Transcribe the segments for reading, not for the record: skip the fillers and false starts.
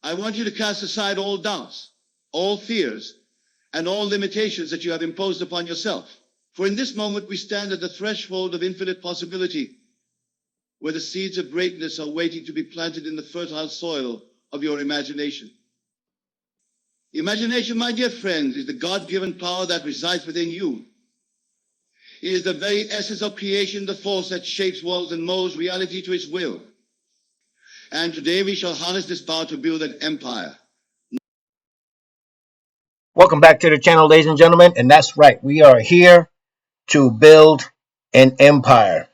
I want you to cast aside all doubts, all fears, and all limitations that you have imposed upon yourself. For in this moment, we stand at the threshold of infinite possibility, where the seeds of greatness are waiting to be planted in the fertile soil of your imagination. Imagination, my dear friends, is the God-given power that resides within you. It is the very essence of creation, the force that shapes worlds and molds reality to its will. And today we shall harness this power to build an empire. Welcome back to the channel, ladies and gentlemen. And that's right, we are here to build an empire.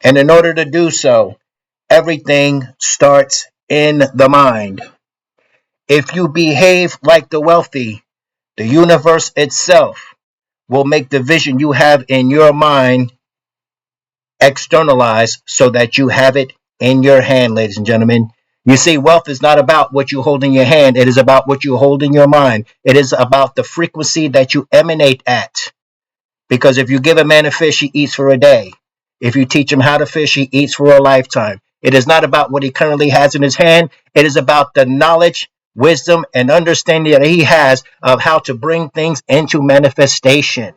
And in order to do so, everything starts in the mind. If you behave like the wealthy, the universe itself will make the vision you have in your mind externalize so that you have it in your hand, ladies and gentlemen. You see, wealth is not about what you hold in your hand. It is about what you hold in your mind. It is about the frequency that you emanate at. Because if you give a man a fish, he eats for a day. If you teach him how to fish, he eats for a lifetime. It is not about what he currently has in his hand. It is about the knowledge, wisdom, and understanding that he has of how to bring things into manifestation.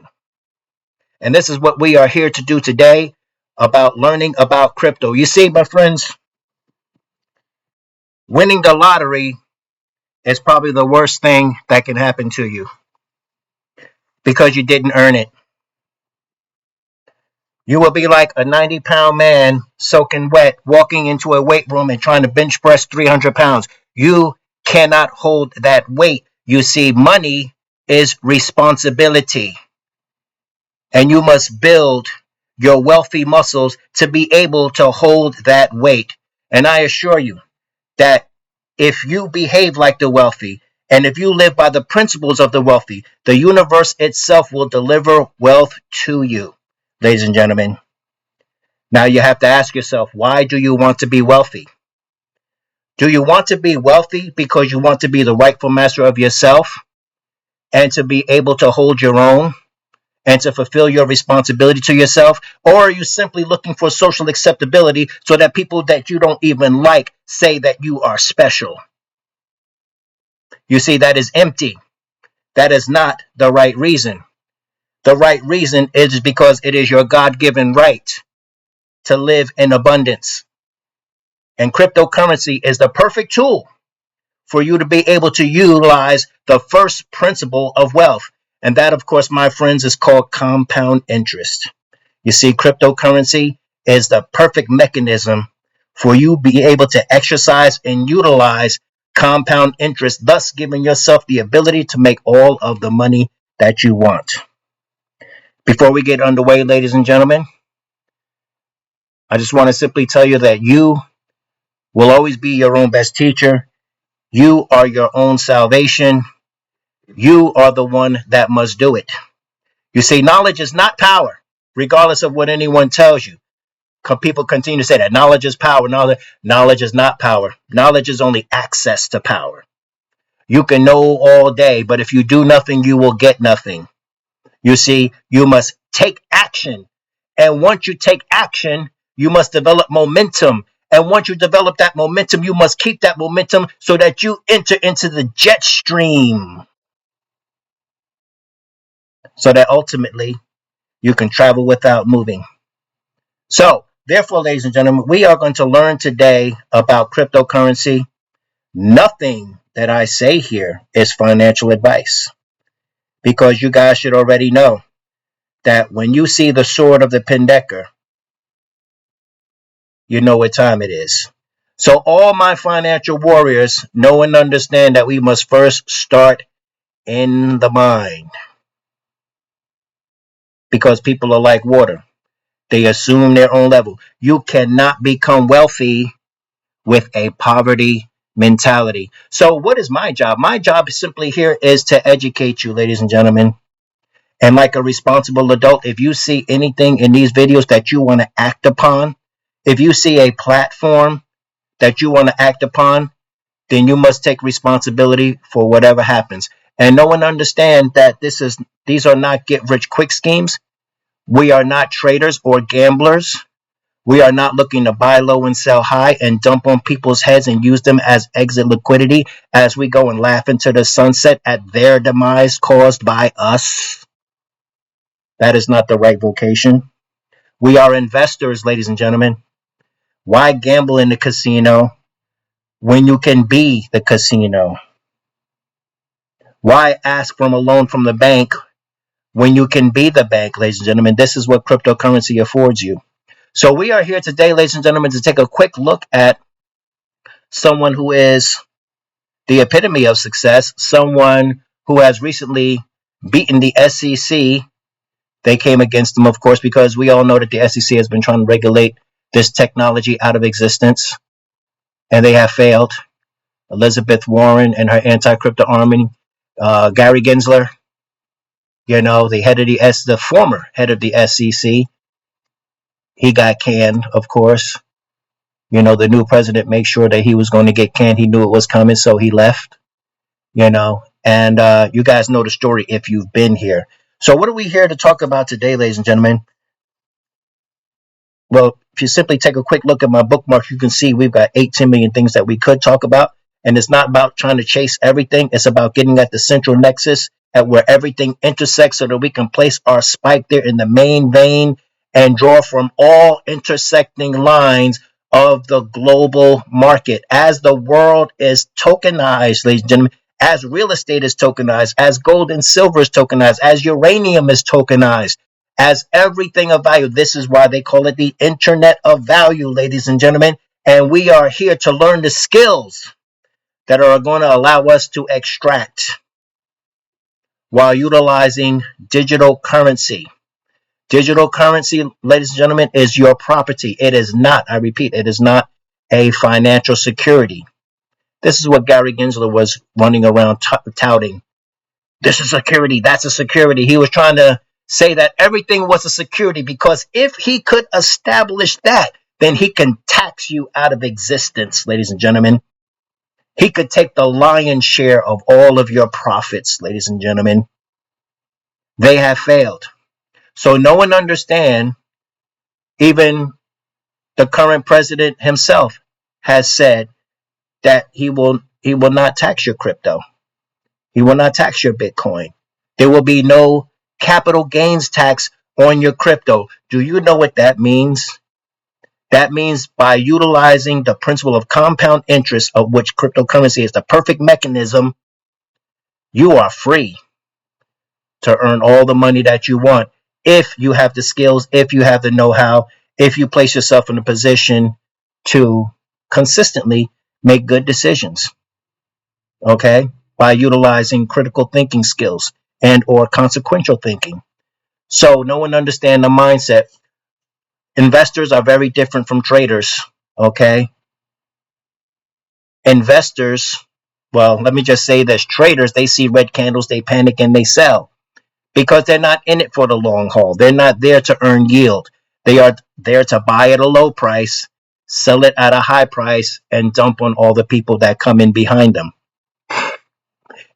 And this is what we are here to do today, about learning about crypto. You see, my friends, winning the lottery is probably the worst thing that can happen to you because you didn't earn it. You will be like a 90-pound man soaking wet, walking into a weight room and trying to bench press 300 pounds. You cannot hold that weight. You see, money is responsibility. And you must build your wealthy muscles to be able to hold that weight. And I assure you that if you behave like the wealthy, and if you live by the principles of the wealthy, the universe itself will deliver wealth to you, ladies and gentlemen. Now you have to ask yourself, why do you want to be wealthy? Do you want to be wealthy because you want to be the rightful master of yourself and to be able to hold your own and to fulfill your responsibility to yourself? Or are you simply looking for social acceptability so that people that you don't even like say that you are special? You see, that is empty. That is not the right reason. The right reason is because it is your God-given right to live in abundance. And cryptocurrency is the perfect tool for you to be able to utilize the first principle of wealth. And that, of course, my friends, is called compound interest. You see, cryptocurrency is the perfect mechanism for you to be able to exercise and utilize compound interest, thus giving yourself the ability to make all of the money that you want. Before we get underway, ladies and gentlemen, I just want to simply tell you that you will always be your own best teacher. You are your own salvation. You are the one that must do it. You see, knowledge is not power, regardless of what anyone tells you. People continue to say that knowledge is power. Knowledge is not power. Knowledge is only access to power. You can know all day, but if you do nothing, you will get nothing. You see, you must take action. And once you take action, you must develop momentum. And once you develop that momentum, you must keep that momentum so that you enter into the jet stream. So that ultimately you can travel without moving. So, therefore, ladies and gentlemen, we are going to learn today about cryptocurrency. Nothing that I say here is financial advice, because you guys should already know that when you see the sword of the Pendecker, you know what time it is. So all my financial warriors know and understand that we must first start in the mind, because people are like water. They assume their own level. You cannot become wealthy with a poverty mentality. So what is my job? My job simply here is to educate you, ladies and gentlemen. And like a responsible adult, if you see anything in these videos that you want to act upon, if you see a platform that you want to act upon, then you must take responsibility for whatever happens. And know and understand that these are not get rich quick schemes. We are not traders or gamblers. We are not looking to buy low and sell high and dump on people's heads and use them as exit liquidity as we go and laugh into the sunset at their demise caused by us. That is not the right vocation. We are investors, ladies and gentlemen. Why gamble in the casino when you can be the casino? Why ask for a loan from the bank when you can be the bank, ladies and gentlemen? This is what cryptocurrency affords you. So we are here today, ladies and gentlemen, to take a quick look at someone who is the epitome of success, someone who has recently beaten the SEC. They came against them, of course, because we all know that the SEC has been trying to regulate this technology out of existence, and they have failed. Elizabeth Warren and her anti-crypto army, Gary Gensler, the former head of the SEC, he got canned, of course. The new president made sure that he was going to get canned. He knew it was coming, so he left. And you guys know the story if you've been here. So what are we here to talk about today, ladies and gentlemen? Well, if you simply take a quick look at my bookmark, you can see we've got 10 million things that we could talk about. And it's not about trying to chase everything. It's about getting at the central nexus at where everything intersects so that we can place our spike there in the main vein and draw from all intersecting lines of the global market. As the world is tokenized, ladies and gentlemen, as real estate is tokenized, as gold and silver is tokenized, as uranium is tokenized, as everything of value. This is why they call it the Internet of Value, ladies and gentlemen. And we are here to learn the skills that are going to allow us to extract while utilizing digital currency. Digital currency, ladies and gentlemen, is your property. It is not, I repeat, it is not a financial security. This is what Gary Gensler was running around touting. This is security, that's a security. He was trying to say that everything was a security because if he could establish that, then he can tax you out of existence, ladies and gentlemen. He could take the lion's share of all of your profits, ladies and gentlemen. They have failed. So no one understands, even the current president himself has said that he will not tax your crypto. He will not tax your Bitcoin. There will be no capital gains tax on your crypto. Do you know what that means? That means by utilizing the principle of compound interest, of which cryptocurrency is the perfect mechanism, you are free to earn all the money that you want if you have the skills, if you have the know-how, if you place yourself in a position to consistently make good decisions, okay, by utilizing critical thinking skills and or consequential thinking. So no one understands the mindset. Investors are very different from traders, okay? Investors, well, let me just say this. Traders, they see red candles, they panic, and they sell because they're not in it for the long haul. They're not there to earn yield. They are there to buy at a low price, sell it at a high price, and dump on all the people that come in behind them.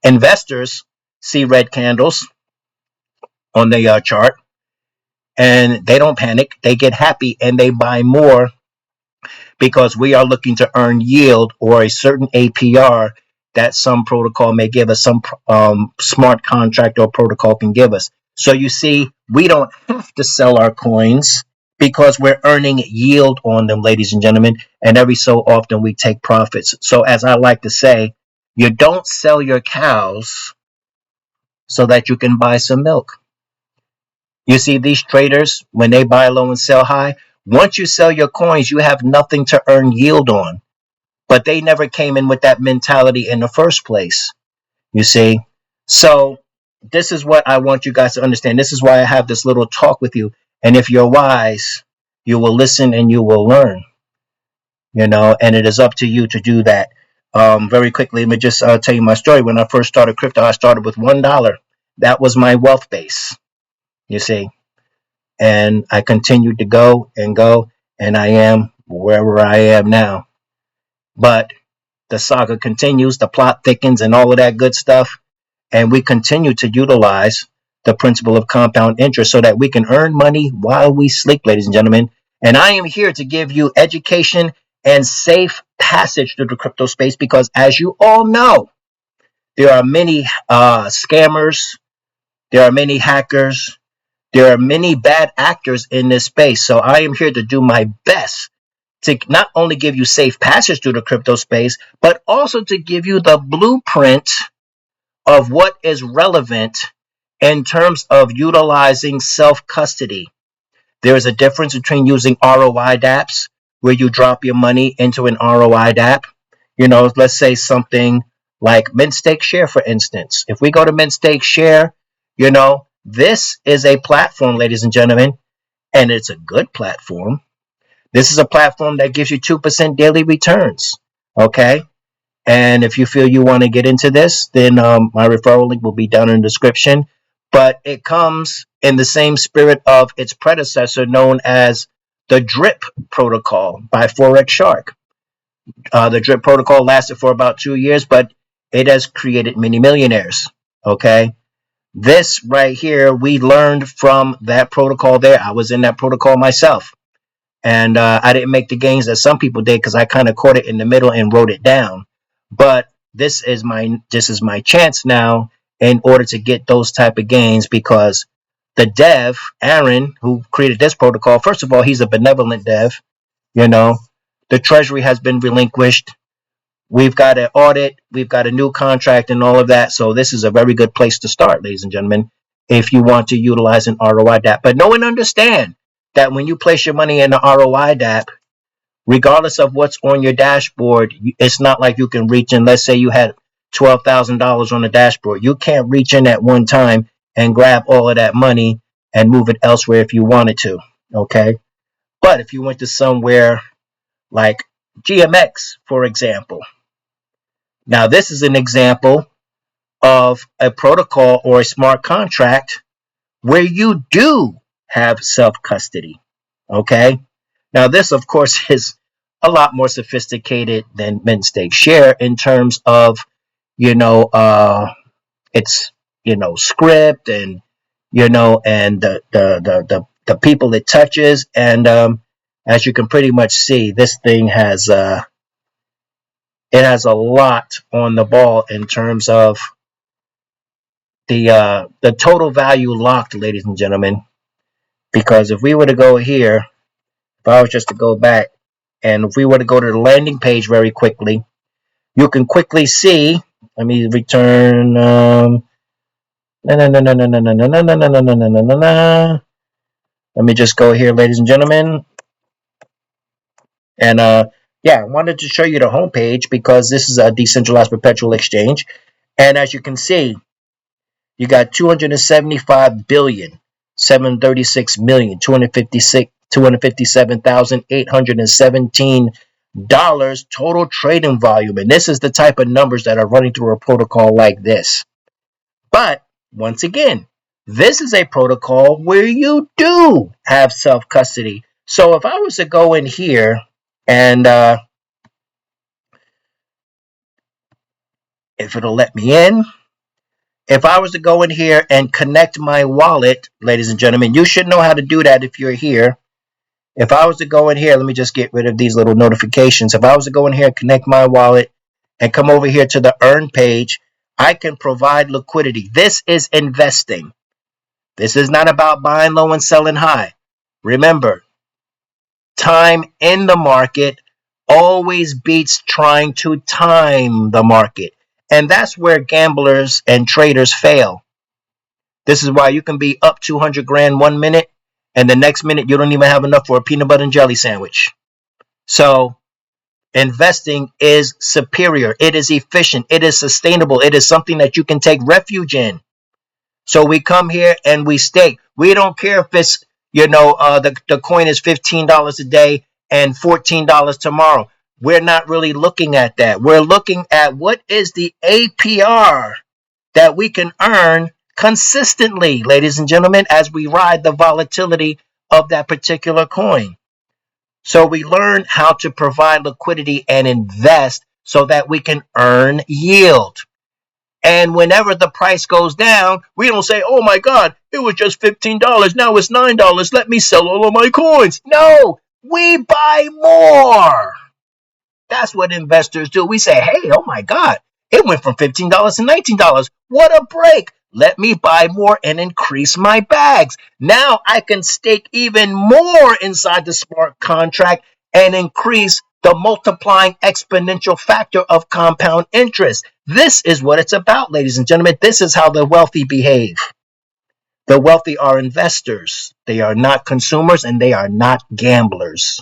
Investors see red candles on the chart, and they don't panic. They get happy, and they buy more because we are looking to earn yield or a certain APR that some protocol may give us, some smart contract or protocol can give us. So you see, we don't have to sell our coins because we're earning yield on them, ladies and gentlemen, and every so often we take profits. So as I like to say, you don't sell your cows so that you can buy some milk. You see, these traders, when they buy low and sell high, once you sell your coins, you have nothing to earn yield on. But they never came in with that mentality in the first place, you see. So this is what I want you guys to understand. This is why I have this little talk with you. And if you're wise, you will listen and you will learn, and it is up to you to do that. Very quickly, let me just tell you my story. When I first started crypto, I started with $1. That was my wealth base, you see. And I continued to go, and I am wherever I am now. But the saga continues, the plot thickens, and all of that good stuff. And we continue to utilize the principle of compound interest so that we can earn money while we sleep, ladies and gentlemen. And I am here to give you education and safe passage through the crypto space because, as you all know, there are many scammers, there are many hackers, there are many bad actors in this space. So I am here to do my best to not only give you safe passage through the crypto space, but also to give you the blueprint of what is relevant in terms of utilizing self-custody. There is a difference between using ROI dApps, where you drop your money into an ROI dApp. You know, let's say something like Mint Stake Share, for instance. If we go to Mint Stake Share, you know, this is a platform, ladies and gentlemen, and it's a good platform. This is a platform that gives you 2% daily returns. Okay. And if you feel you want to get into this, then my referral link will be down in the description. But it comes in the same spirit of its predecessor, known as the DRIP protocol by Forex Shark. The DRIP protocol lasted for about 2 years, but it has created many millionaires. Okay. This right here, we learned from that protocol there. I was in that protocol myself. And I didn't make the gains that some people did because I kind of caught it in the middle and wrote it down. But this is my chance now in order to get those type of gains, because the dev, Aaron, who created this protocol, first of all, he's a benevolent dev. You know, the treasury has been relinquished. We've got an audit, we've got a new contract and all of that. So this is a very good place to start, ladies and gentlemen, if you want to utilize an ROI dApp. But know and understand that when you place your money in the ROI dApp, regardless of what's on your dashboard, it's not like you can reach in. Let's say you had $12,000 on the dashboard. You can't reach in at one time and grab all of that money and move it elsewhere if you wanted to. Okay. But if you went to somewhere like GMX, for example, now this is an example of a protocol or a smart contract where you do have self-custody. Okay. Now, this, of course, is a lot more sophisticated than Mint Stake Share in terms of, it's, script and, and the people it touches. And as you can pretty much see, this thing has, it has a lot on the ball in terms of the total value locked, ladies and gentlemen. Because if we were to go here, if I was just to go back, and if we were to go to the landing page very quickly, you can quickly see. Let me return. Let me just go here, ladies and gentlemen. And yeah, I wanted to show you the homepage because this is a decentralized perpetual exchange. And as you can see, you got 275 billion, 736 million, 257,817 dollars total trading volume. And this is the type of numbers that are running through a protocol like this. But once again, this is a protocol where you do have self-custody. So if I was to go in here and if it'll let me in, if I was to go in here and connect my wallet, ladies and gentlemen, you should know how to do that if you're here. If I was to go in here, let me just get rid of these little notifications. If I was to go in here and connect my wallet and come over here to the earn page, I can provide liquidity. This is investing. This is not about buying low and selling high. Remember, time in the market always beats trying to time the market. And that's where gamblers and traders fail. This is why you can be up 200 grand 1 minute, and the next minute you don't even have enough for a peanut butter and jelly sandwich. So investing is superior. It is efficient. It is sustainable. It is something that you can take refuge in. So we come here and we stake. We don't care if it's, the coin is $15 a day and $14 tomorrow. We're not really looking at that. We're looking at what is the APR that we can earn consistently, ladies and gentlemen, as we ride the volatility of that particular coin. So we learn how to provide liquidity and invest so that we can earn yield. And whenever the price goes down, we don't say, oh my God, it was just $15. Now it's $9. Let me sell all of my coins. No, we buy more. That's what investors do. We say, hey, oh my God, it went from $15 to $19. What a break. Let me buy more and increase my bags. Now I can stake even more inside the smart contract and increase the multiplying exponential factor of compound interest. This is what it's about, ladies and gentlemen. This is how the wealthy behave. The wealthy are investors. They are not consumers and they are not gamblers.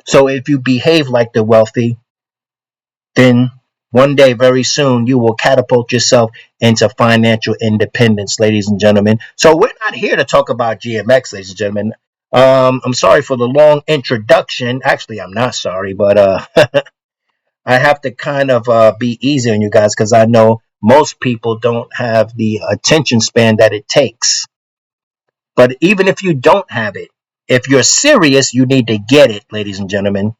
So if you behave like the wealthy, then one day, very soon, you will catapult yourself into financial independence, ladies and gentlemen. So we're not here to talk about GMX, ladies and gentlemen. I'm sorry for the long introduction. Actually, I'm not sorry, but I have to kind of be easy on you guys because I know most people don't have the attention span that it takes. But even if you don't have it, if you're serious, you need to get it, ladies and gentlemen.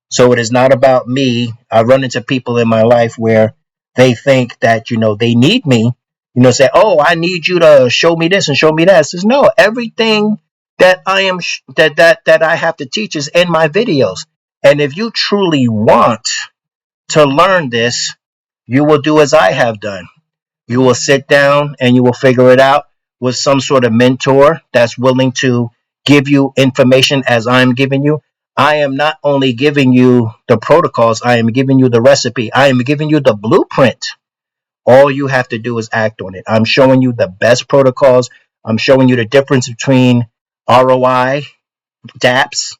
So it is not about me. I run into people in my life where they think that, they need me, say, oh, I need you to show me this and show me that. It says, no, everything that I am, that I have to teach is in my videos. And if you truly want to learn this, you will do as I have done. You will sit down and you will figure it out with some sort of mentor that's willing to give you information as I'm giving you. I am not only giving you the protocols, I am giving you the recipe. I am giving you the blueprint. All you have to do is act on it. I'm showing you the best protocols. I'm showing you the difference between ROI, DApps,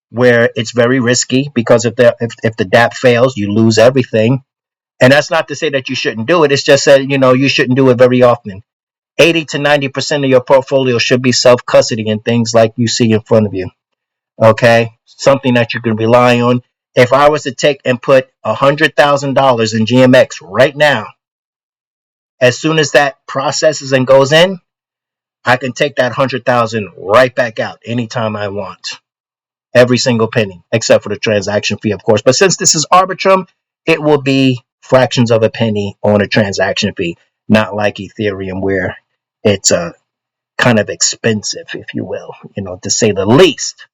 where it's very risky because if the DApp fails, you lose everything. And that's not to say that you shouldn't do it. It's just that, you shouldn't do it very often. 80 to 90% of your portfolio should be self-custody and things like you see in front of you. Okay? Something that you can rely on. If I was to take and put $100,000 in GMX right now, as soon as that processes and goes in, I can take that 100,000 right back out anytime I want. Every single penny, except for the transaction fee, of course. But since this is Arbitrum, it will be fractions of a penny on a transaction fee, not like Ethereum where it's kind of expensive, if you will, to say the least.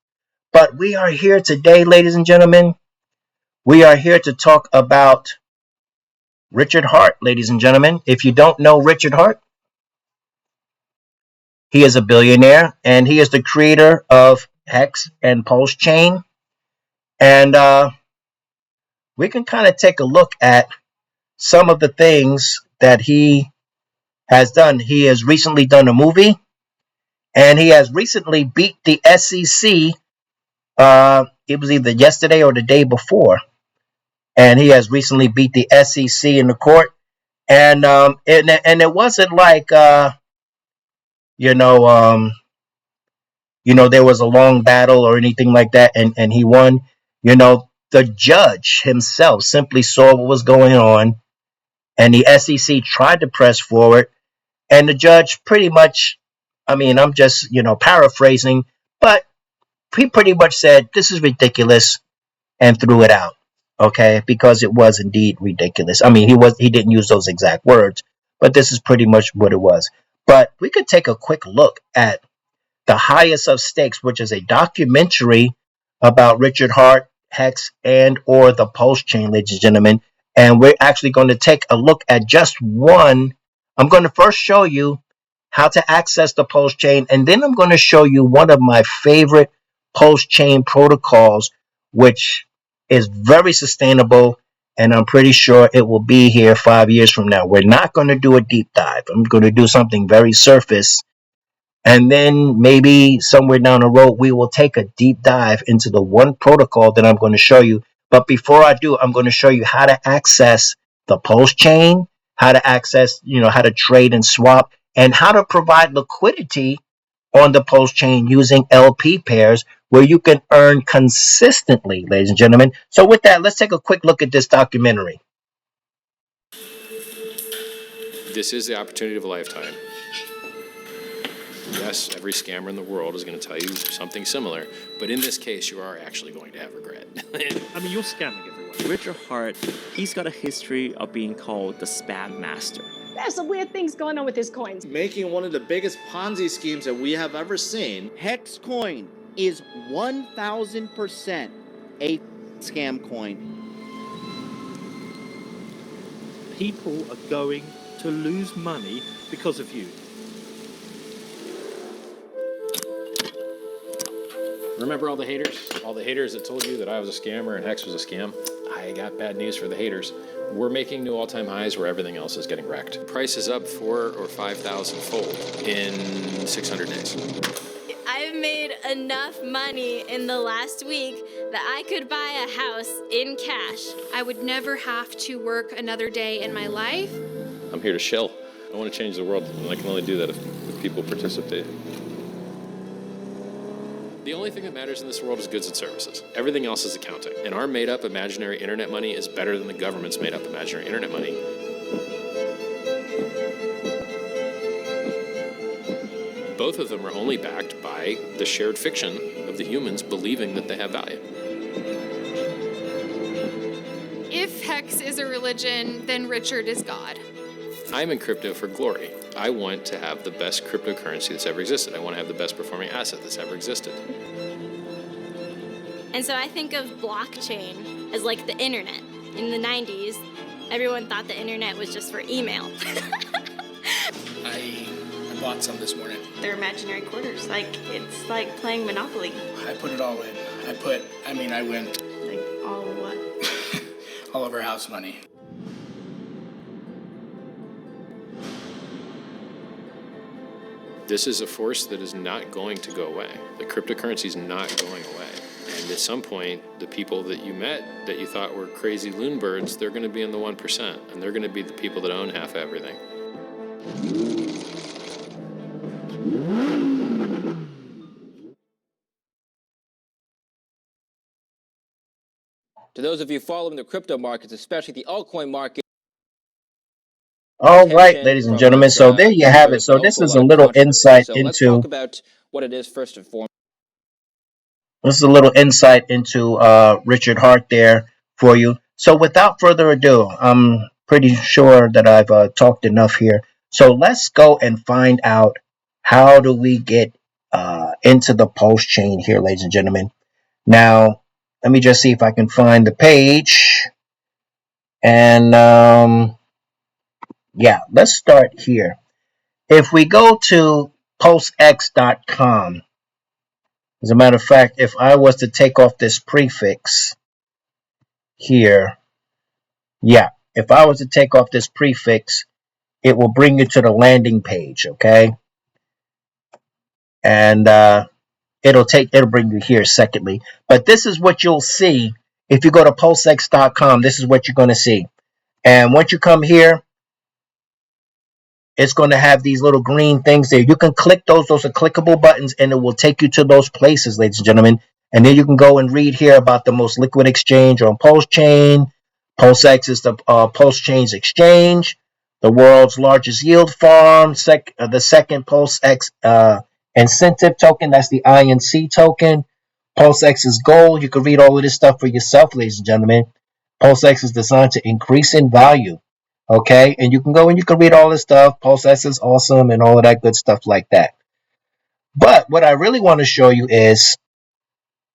But we are here today, ladies and gentlemen. We are here to talk about Richard Hart, ladies and gentlemen. If you don't know Richard Hart, he is a billionaire and he is the creator of Hex and Pulsechain. And we can kind of take a look at some of the things that he has done. He has recently done a movie, and he has recently beat the SEC. It was either yesterday or the day before, and he has recently beat the SEC in the court. And it wasn't like you know there was a long battle or anything like that, and he won. The judge himself simply saw what was going on, and the SEC tried to press forward. And the judge pretty much, I'm just, paraphrasing, but he pretty much said, this is ridiculous and threw it out. Okay. Because it was indeed ridiculous. He didn't use those exact words, but this is pretty much what it was. But we could take a quick look at The Highest of Stakes, which is a documentary about Richard Hart, Hex, and or the Pulsechain, ladies and gentlemen. And we're actually going to take a look at just one. I'm going to first show you how to access the Pulsechain, and then I'm going to show you one of my favorite Pulsechain protocols, which is very sustainable, and I'm pretty sure it will be here 5 years from now. We're not going to do a deep dive. I'm going to do something very surface, and then maybe somewhere down the road, we will take a deep dive into the one protocol that I'm going to show you. But before I do, I'm going to show you how to access the Pulsechain, how to access, how to trade and swap, and how to provide liquidity on the Pulsechain using LP pairs where you can earn consistently, ladies and gentlemen. So with that, let's take a quick look at this documentary. This is the opportunity of a lifetime. Yes, every scammer in the world is going to tell you something similar, but in this case, you are actually going to have regret. You're scamming everyone. Richard Hart, he's got a history of being called the spam master. There's some weird things going on with his coins. Making one of the biggest Ponzi schemes that we have ever seen. Hex coin, is 1,000% a scam coin. People are going to lose money because of you. Remember all the haters? All the haters that told you that I was a scammer and Hex was a scam? I got bad news for the haters. We're making new all-time highs where everything else is getting wrecked. Price is up 4,000 or 5,000 fold in 600 days. I've made enough money in the last week that I could buy a house in cash. I would never have to work another day in my life. I'm here to shill. I want to change the world, and I can only do that if people participate. The only thing that matters in this world is goods and services. Everything else is accounting. And our made-up imaginary internet money is better than the government's made-up imaginary internet money. Both of them are only backed by the shared fiction of the humans believing that they have value. If Hex is a religion, then Richard is God. I'm in crypto for glory. I want to have the best cryptocurrency that's ever existed. I want to have the best performing asset that's ever existed. And so I think of blockchain as like the internet. In the 90s, everyone thought the internet was just for email. I bought some this morning. They're imaginary quarters. Like, it's like playing Monopoly. I put it all in. I went Like, all what? all over house money. This is a force that is not going to go away. The cryptocurrency is not going away. And at some point, the people that you met that you thought were crazy loon birds, they're going to be in the 1%, and they're going to be the people that own half everything. To those of you following the crypto markets, especially the altcoin market. All right, ladies and gentlemen. So there you have it. So this is a little insight Let's into talk about what it is first and foremost. this is a little insight into Richard Hart there for you. So without further ado, I'm pretty sure that I've talked enough here. So let's go and find out how do we get into the Pulsechain here, ladies and gentlemen. Now, let me just see if I can find the page. And yeah, let's start here. If we go to pulsex.com, as a matter of fact, if I was to take off this prefix here, yeah, if I was to take off this prefix, it will bring you to the landing page, okay? And it'll bring you here secondly. But this is what you'll see if you go to pulsex.com. This is what you're going to see. And once you come here, it's going to have these little green things there. You can click those. Those are clickable buttons, and it will take you to those places, ladies and gentlemen. And then you can go and read here about the most liquid exchange on Pulsechain. Pulsex is the Pulsechain's exchange, the world's largest yield farm. The second Pulsex incentive token, that's the INC token. Pulsex's goal, you can read all of this stuff for yourself, ladies and gentlemen. Pulsex is designed to increase in value. Okay, and you can go and you can read all this stuff. Pulsex is awesome and all of that good stuff like that. But what I really want to show you is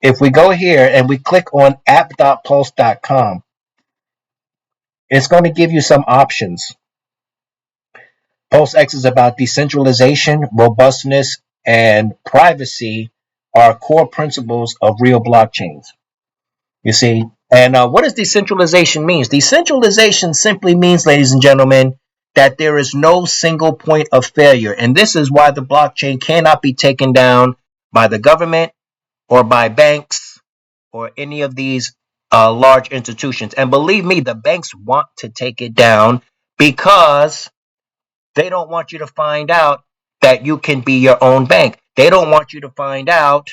if we go here and we click on app.pulse.com, it's going to give you some options. Pulsex is about decentralization, robustness, and privacy are core principles of real blockchains. You see, and what does decentralization mean? Decentralization simply means, ladies and gentlemen, that there is no single point of failure. And this is why the blockchain cannot be taken down by the government or by banks or any of these large institutions. And believe me, the banks want to take it down because they don't want you to find out that you can be your own bank. They don't want you to find out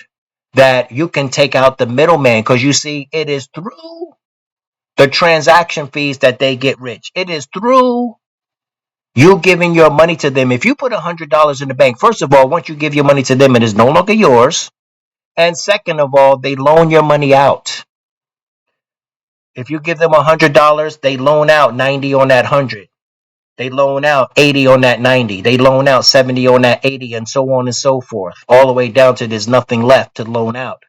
that you can take out the middleman, because you see, it is through the transaction fees that they get rich. It is through you giving your money to them. If you put $100 in the bank, first of all, once you give your money to them, it is no longer yours. And second of all, they loan your money out. If you give them $100, they loan out 90 on that 100. They loan out 80 on that 90. They loan out 70 on that 80, and so on and so forth, all the way down to there's nothing left to loan out.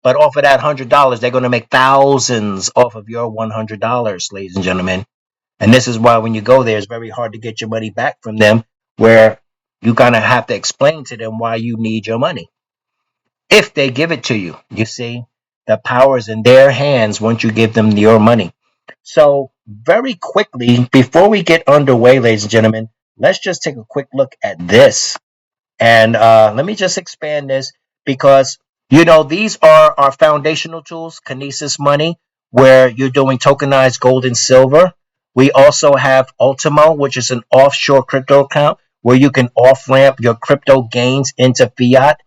But off of that $100, they're going to make thousands off of your $100, ladies and gentlemen. And this is why when you go there, it's very hard to get your money back from them, where you kind of have to explain to them why you need your money. If they give it to you, you see, the power is in their hands once you give them your money. So very quickly, before we get underway, ladies and gentlemen, let's just take a quick look at this. And let me just expand this because, these are our foundational tools, KINESIS Money, where you're doing tokenized gold and silver. We also have ULTIMO, which is an offshore crypto account where you can off-ramp your crypto gains into fiat.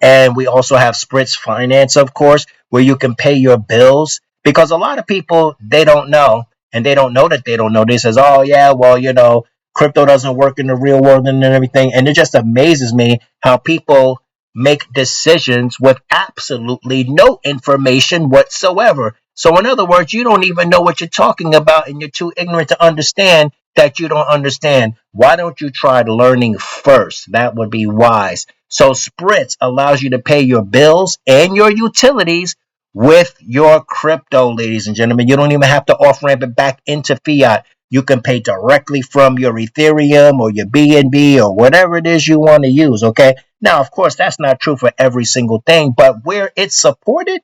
And we also have SPRITZ Finance, of course, where you can pay your bills. Because a lot of people, they don't know, and they don't know that they don't know. They says, oh, yeah, well, crypto doesn't work in the real world and everything. And it just amazes me how people make decisions with absolutely no information whatsoever. So in other words, you don't even know what you're talking about, and you're too ignorant to understand that you don't understand. Why don't you try learning first? That would be wise. So SPRITZ allows you to pay your bills and your utilities with your crypto, ladies and gentlemen. You don't even have to off-ramp it back into fiat. You can pay directly from your Ethereum or your BNB or whatever it is you want to use, okay? Now, of course, that's not true for every single thing, but where it's supported,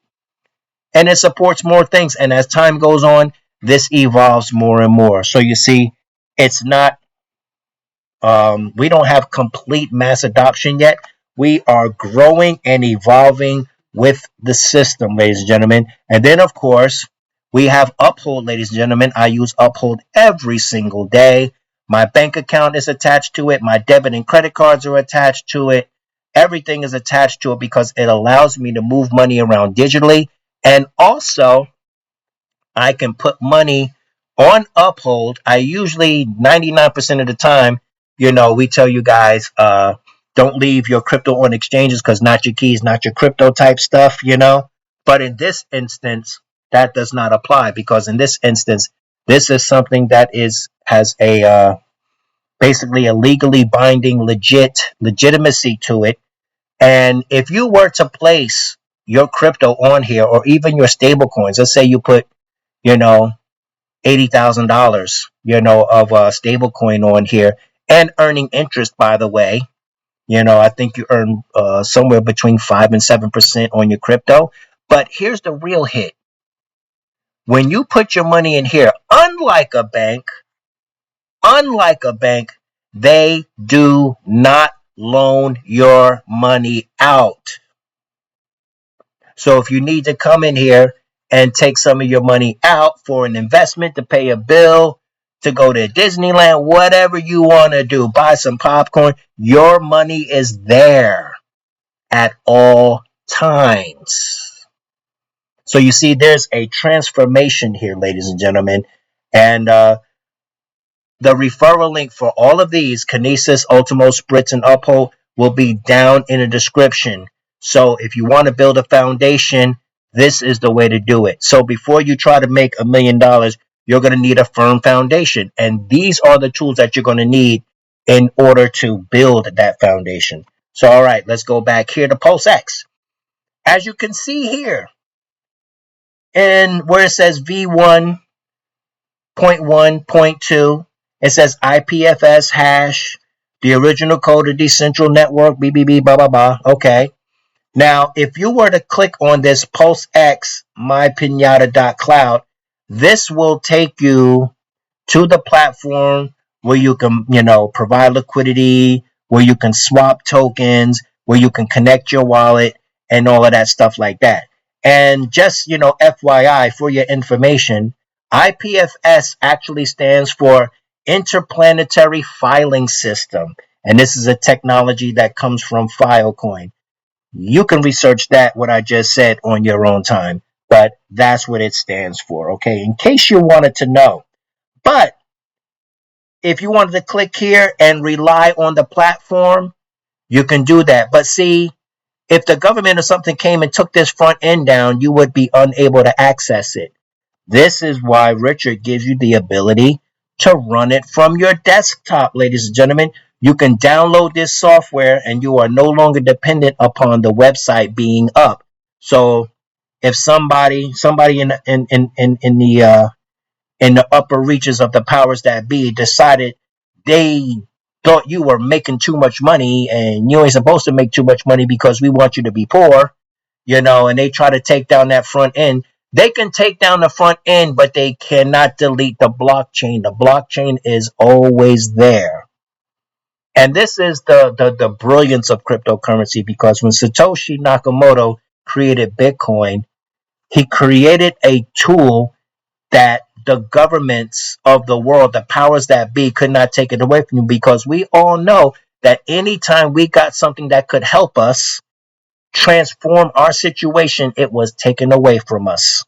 and it supports more things, and as time goes on, this evolves more and more. So you see, it's not, we don't have complete mass adoption yet. We are growing and evolving with the system, ladies and gentlemen. And then, of course, we have Uphold, ladies and gentlemen. I use Uphold every single day. My bank account is attached to it. My debit and credit cards are attached to it. Everything is attached to it because it allows me to move money around digitally. And also, I can put money on Uphold. I usually, 99% of the time, we tell you guys, don't leave your crypto on exchanges because not your keys, not your crypto type stuff, But in this instance, that does not apply because in this instance, this is something that has a basically a legally binding legitimacy to it. And if you were to place your crypto on here or even your stable coins, let's say you put, $80,000, of a stable coin on here and earning interest, by the way. I think you earn somewhere between 5 and 7% on your crypto. But here's the real hit. When you put your money in here, unlike a bank, they do not loan your money out. So if you need to come in here and take some of your money out for an investment, to pay a bill, to go to Disneyland, whatever you want to do, buy some popcorn, your money is there at all times. So you see, there's a transformation here, ladies and gentlemen. And the referral link for all of these, KINESIS, ULTIMO, SPRITZ, and Uphold, will be down in the description. So if you want to build a foundation, this is the way to do it. So before you try to make $1 million, you're going to need a firm foundation. And these are the tools that you're going to need in order to build that foundation. So, all right, let's go back here to PulseX. As you can see here, and where it says V1.1.2, it says IPFS hash, the original code of decentral network, BBB, blah, blah, blah. Okay. Now, if you were to click on this PulseX mypinata.cloud, this will take you to the platform where you can, provide liquidity, where you can swap tokens, where you can connect your wallet and all of that stuff like that. And just, FYI, for your information, IPFS actually stands for Interplanetary Filing System. And this is a technology that comes from Filecoin. You can research that, what I just said, on your own time. But that's what it stands for, okay? In case you wanted to know. But if you wanted to click here and rely on the platform, you can do that. But see, if the government or something came and took this front end down, you would be unable to access it. This is why Richard gives you the ability to run it from your desktop, ladies and gentlemen. You can download this software and you are no longer dependent upon the website being up. So if somebody in the upper reaches of the powers that be decided they thought you were making too much money and you ain't supposed to make too much money because we want you to be poor, and they try to take down that front end. They can take down the front end, but they cannot delete the blockchain. The blockchain is always there. And this is the brilliance of cryptocurrency, because when Satoshi Nakamoto created Bitcoin, he created a tool that the governments of the world, the powers that be, could not take it away from you, because we all know that anytime we got something that could help us transform our situation, it was taken away from us.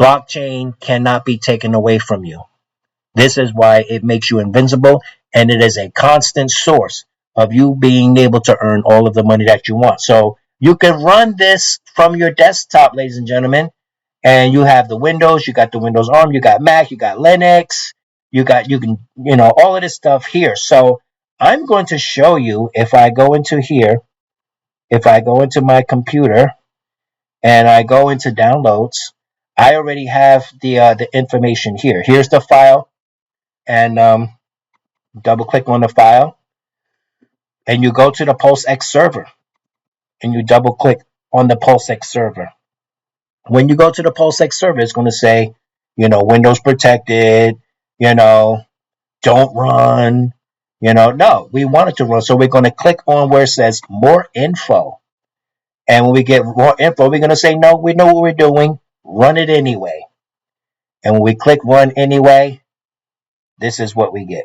Blockchain cannot be taken away from you. This is why it makes you invincible, and it is a constant source of you being able to earn all of the money that you want. So you can run this from your desktop, ladies and gentlemen, and you have the Windows, you got the Windows ARM, you got Mac, you got Linux, you can all of this stuff here. So I'm going to show you, if I go into here, if I go into my computer and I go into downloads, I already have the information here. Here's the file, and double click on the file, and you go to the PulseX server, and you double click on the PulseX server. When you go to the PulseX server, it's going to say, Windows protected, don't run, no, we want it to run. So we're going to click on where it says more info. And when we get more info, we're going to say, no, we know what we're doing, run it anyway. And when we click run anyway, this is what we get.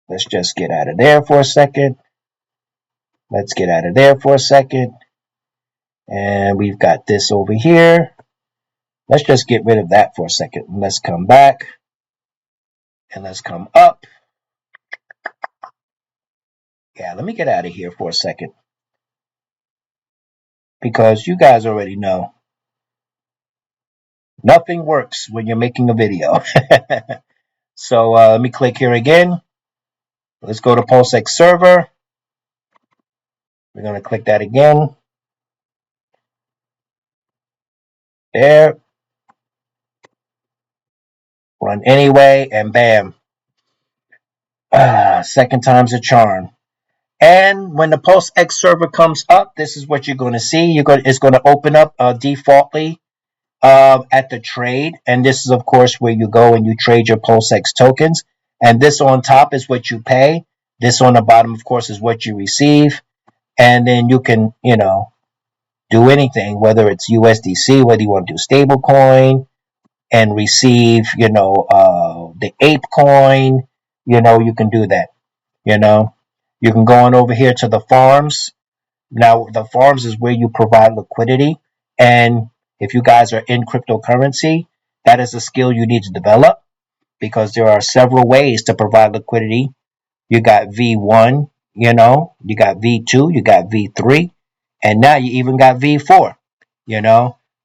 Let's just get out of there for a second. Let's get out of there for a second. And we've got this over here. Let's just get rid of that for a second. Let's come back. And let's come up. Yeah, let me get out of here for a second, because you guys already know nothing works when you're making a video. So let me click here again. Let's go to PulseX server. We're going to click that again. There. Run anyway, and bam. Second time's a charm. And when the PulseX server comes up, this is what you're going to see. It's going to open up defaultly at the trade. And this is, of course, where you go and you trade your PulseX tokens. And this on top is what you pay. This on the bottom, of course, is what you receive. And then you can, do anything, whether it's USDC, whether you want to do stablecoin and receive, the ape coin, you can do that. You can go on over here to the farms. Now, the farms is where you provide liquidity. And if you guys are in cryptocurrency, that is a skill you need to develop, because there are several ways to provide liquidity. You got V1, you got V2, you got V3, and now you even got V4,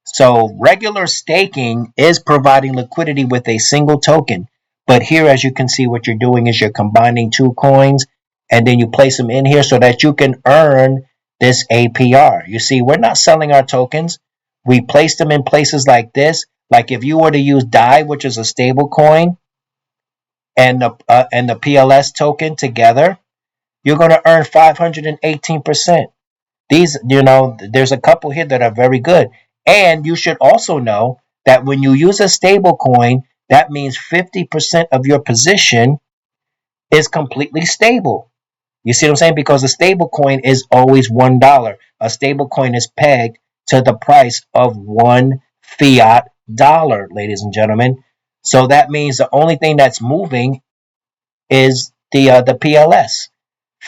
So regular staking is providing liquidity with a single token. But here, as you can see, what you're doing is you're combining two coins, and then you place them in here so that you can earn this APR. You see, we're not selling our tokens. We place them in places like this. Like if you were to use DAI, which is a stable coin, and the PLS token together, you're going to earn 518%. These, there's a couple here that are very good. And you should also know that when you use a stable coin, that means 50% of your position is completely stable. You see what I'm saying? Because a stable coin is always $1. A stable coin is pegged to the price of one fiat dollar, ladies and gentlemen. So that means the only thing that's moving is the PLS.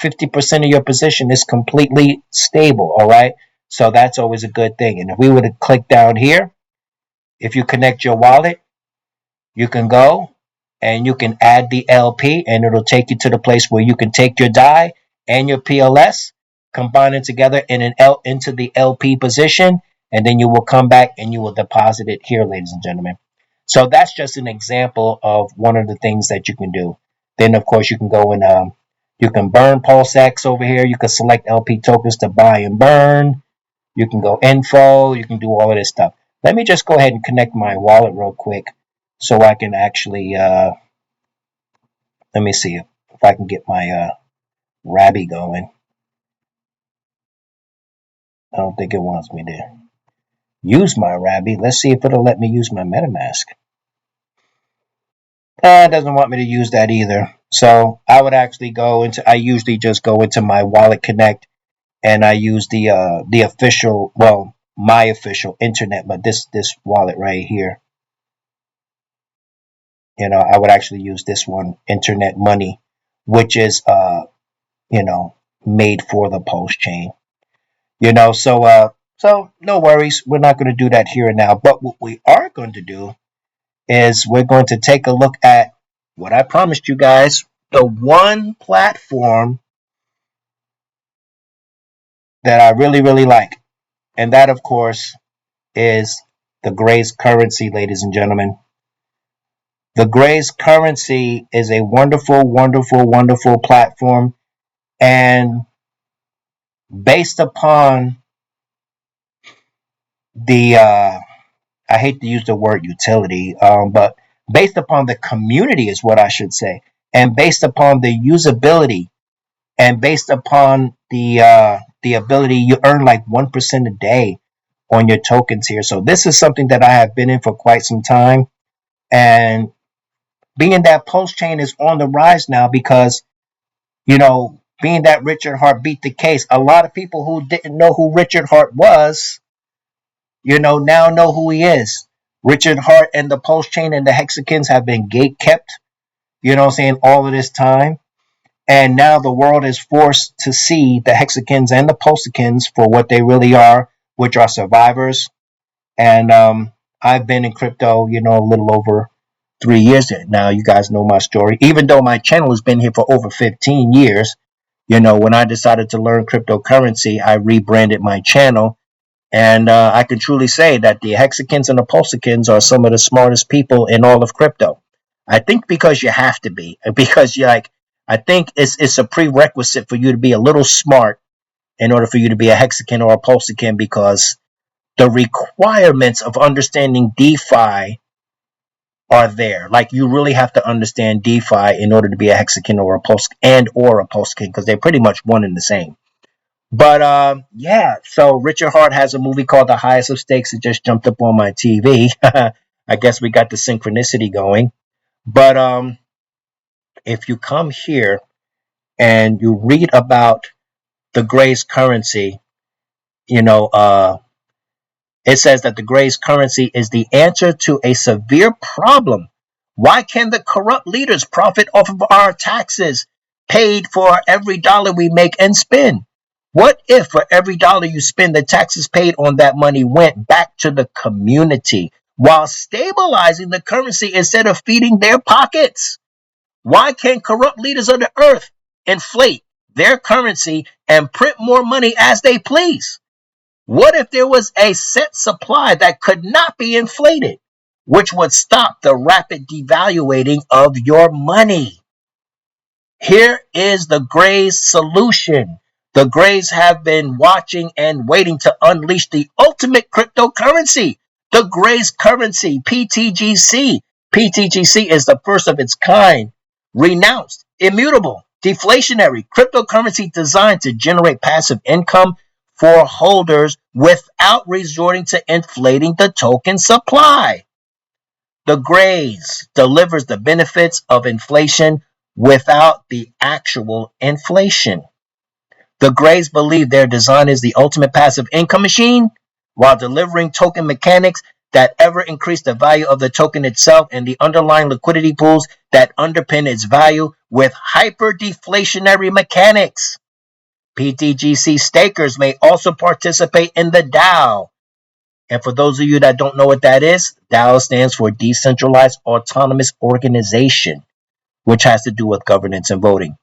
50% of your position is completely stable, all right? So that's always a good thing. And if we were to click down here, if you connect your wallet, you can go and you can add the LP, and it'll take you to the place where you can take your DAI and your PLS, combine it together into the LP position, and then you will come back and you will deposit it here, ladies and gentlemen. So that's just an example of one of the things that you can do. Then, of course, you can go and you can burn PulseX over here. You can select LP tokens to buy and burn. You can go info. You can do all of this stuff. Let me just go ahead and connect my wallet real quick so I can actually, let me see if I can get my Rabby going. I don't think it wants me to use my Rabby. Let's see if it'll let me use my MetaMask. It doesn't want me to use that either. So I would actually I usually just go into my Wallet Connect, and I use the official, well, my official internet, but this wallet right here. You know, I would actually use this one, Internet Money, which is you know, made for the Pulsechain. You know, so no worries. We're not going to do that here and now. But what we are going to do is we're going to take a look at what I promised you guys, the one platform that I really, really like. And that, of course, is the Grace currency, ladies and gentlemen. The Grace currency is a wonderful, wonderful, wonderful platform. And based upon the, I hate to use the word utility, but based upon the community is what I should say. And based upon the usability, and based upon the ability, you earn like 1% a day on your tokens here. So this is something that I have been in for quite some time. And being that Pulsechain is on the rise now because, you know, being that Richard Hart beat the case, a lot of people who didn't know who Richard Hart was, you know, now know who he is. Richard Hart and the Pulsechain and the Hexagons have been gate kept, you know what I'm saying, all of this time. And now the world is forced to see the Hexagons and the Pulsechains for what they really are, which are survivors. And I've been in crypto, you know, a little over 3 years now. You guys know my story. Even though my channel has been here for over 15 years, you know, when I decided to learn cryptocurrency, I rebranded my channel. And I can truly say that the Hexagons and the Pulsechains are some of the smartest people in all of crypto. I think because you have to be, because you're like, I think it's a prerequisite for you to be a little smart in order for you to be a Hexagon or a Pulsechain, because the requirements of understanding DeFi are there. Like, you really have to understand DeFi in order to be a Hexagon or a Pulsechain, because they're pretty much one and the same. But yeah, so Richard Hart has a movie called The Highest of Stakes. It just jumped up on my TV. I guess we got the synchronicity going. But if you come here and you read about the Grace currency, you know, it says that the Grace currency is the answer to a severe problem. Why can the corrupt leaders profit off of our taxes paid for every dollar we make and spend? What if for every dollar you spend, the taxes paid on that money went back to the community while stabilizing the currency instead of feeding their pockets? Why can't corrupt leaders of the earth inflate their currency and print more money as they please? What if there was a set supply that could not be inflated, which would stop the rapid devaluating of your money? Here is the Greys solution. The Greys have been watching and waiting to unleash the ultimate cryptocurrency, the Greys currency, PTGC. PTGC is the first of its kind, renounced, immutable, deflationary cryptocurrency designed to generate passive income for holders without resorting to inflating the token supply. The Greys delivers the benefits of inflation without the actual inflation. The Greys believe their design is the ultimate passive income machine while delivering token mechanics that ever increase the value of the token itself and the underlying liquidity pools that underpin its value with hyper-deflationary mechanics. PTGC stakers may also participate in the DAO. And for those of you that don't know what that is, DAO stands for Decentralized Autonomous Organization, which has to do with governance and voting.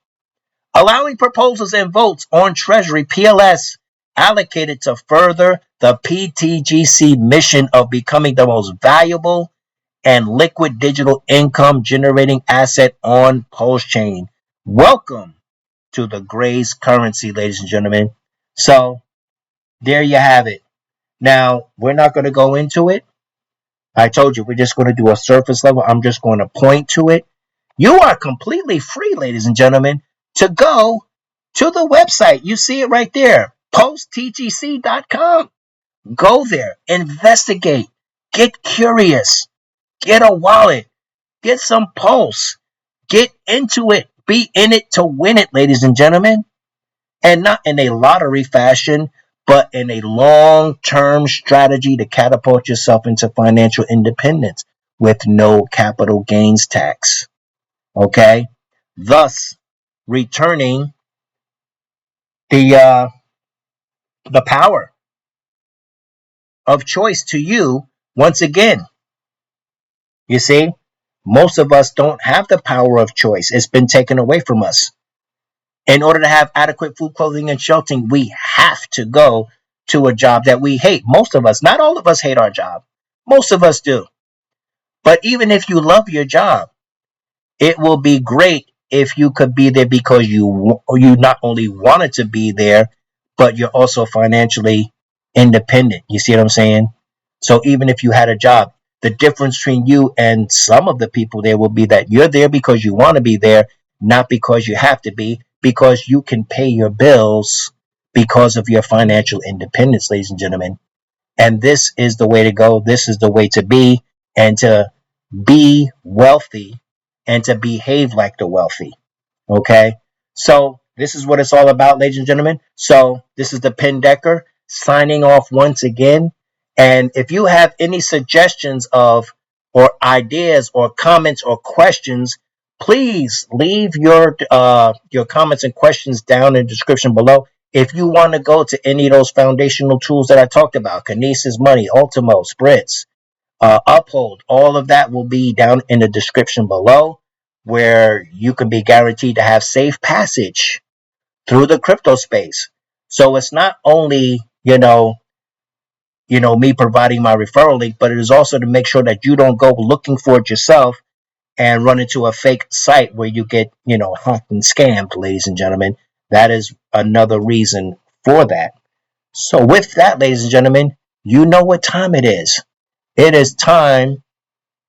Allowing proposals and votes on Treasury PLS allocated to further the PTGC mission of becoming the most valuable and liquid digital income generating asset on Pulsechain. Welcome to the Gray's currency, ladies and gentlemen. So there you have it. Now, we're not going to go into it. I told you, we're just going to do a surface level. I'm just going to point to it. You are completely free, ladies and gentlemen, to go to the website. You see it right there, posttgc.com. Go there, investigate, get curious, get a wallet, get some Pulse, get into it, be in it to win it, ladies and gentlemen. And not in a lottery fashion, but in a long-term strategy to catapult yourself into financial independence with no capital gains tax. Okay? Thus, returning the power of choice to you once again. You see, most of us don't have the power of choice. It's been taken away from us. In order to have adequate food, clothing, and shelter, we have to go to a job that we hate. Most of us, not all of us hate our job. Most of us do. But even if you love your job, it will be great if you could be there because you not only wanted to be there, but you're also financially independent. You see what I'm saying? So even if you had a job, the difference between you and some of the people there will be that you're there because you want to be there, not because you have to be, because you can pay your bills because of your financial independence, ladies and gentlemen. And this is the way to go. This is the way to be, and to be wealthy and to behave like the wealthy. Okay? So this is what it's all about, ladies and gentlemen. So this is the Penn Decker signing off once again. And if you have any suggestions of or ideas or comments or questions, please leave your comments and questions down in the description below. If you want to go to any of those foundational tools that I talked about, KINESIS Money, ULTIMO, SPRITZ, UPHOLD, all of that will be down in the description below, where you can be guaranteed to have safe passage through the crypto space. So it's not only, me providing my referral link, but it is also to make sure that you don't go looking for it yourself and run into a fake site where you get, hacked and scammed, ladies and gentlemen. That is another reason for that. So with that, ladies and gentlemen, you know what time it is. It is time,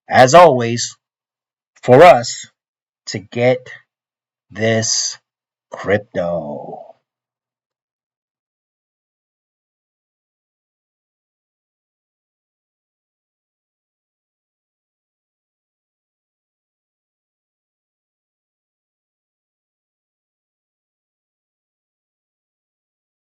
as always, for us to get this crypto.